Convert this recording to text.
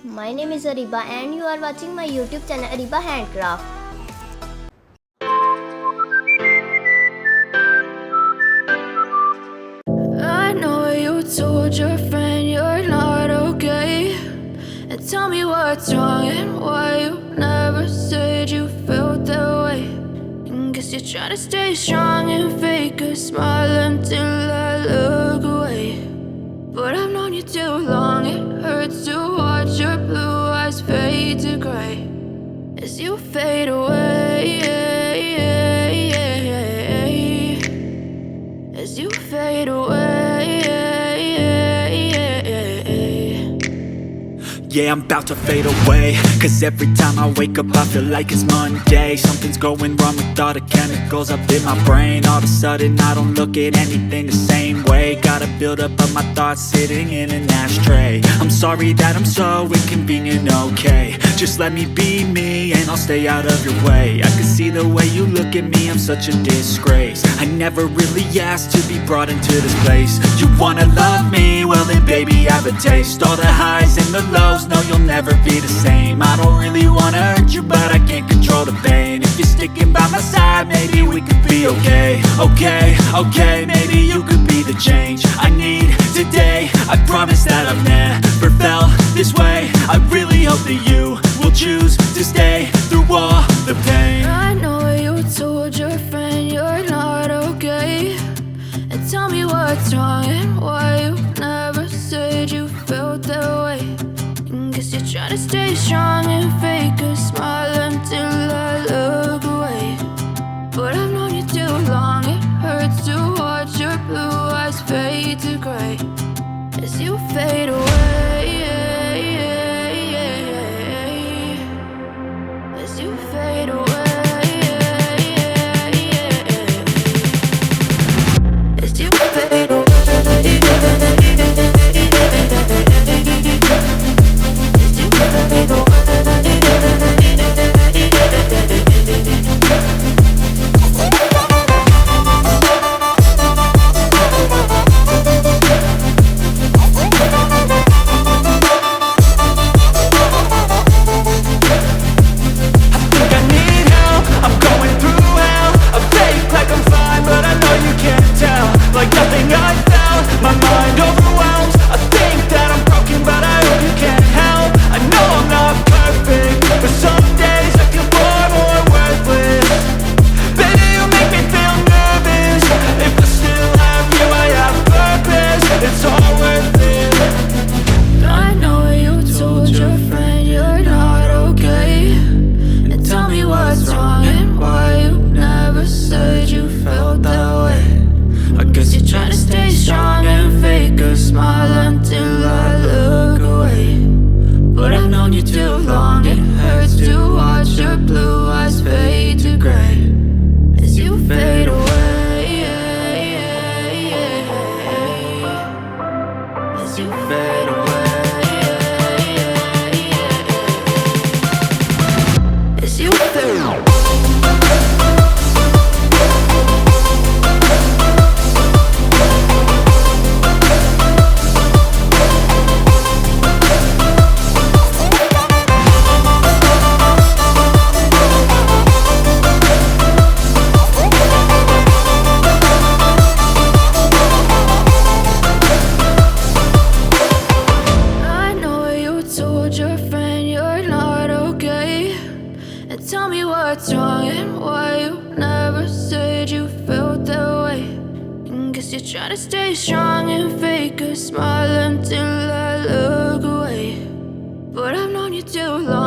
My name is Ariba and you are watching my YouTube channel Ariba Handcraft. I know you told your friend you're not okay, and tell me what's wrong and why you never said you felt that way. And guess you're trying to stay strong and fake a smile until I look away. But I've known you too long, it hurts to watch your blue eyes fade to gray as you fade away. As you fade away. Yeah, I'm about to fade away, cause every time I wake up I feel like it's Monday. Something's going wrong with all the chemicals up in my brain. All of a sudden I don't look at anything the same way. Got a buildup of my thoughts sitting in an ashtray. I'm sorry that I'm so inconvenient, okay. Just let me be me and I'll stay out of your way. I can see the way you look at me, I'm such a disgrace. I never really asked to be brought into this place. You wanna love me? Well then baby have a taste. All the highs and the lows, no you'll never be the same. I don't really wanna hurt you but I can't control the pain. If you're sticking by my side maybe we could be okay. Okay, maybe you could be the change I need today. I promise that I've never felt this way. I really hope that you will choose to stay through all the pain. I know you told your friend you're not okay, and tell me what's wrong and why you never said you felt that way. And guess you're trying to stay strong and fake a smile until I look away. But I've known you too long, it hurts to watch your blue eyes fade to gray as you fade away. As you fade away. As you fade away. Tell me what's wrong and why you never said you felt that way. And guess you're trying to stay strong and fake a smile until I look away. But I've known you too long.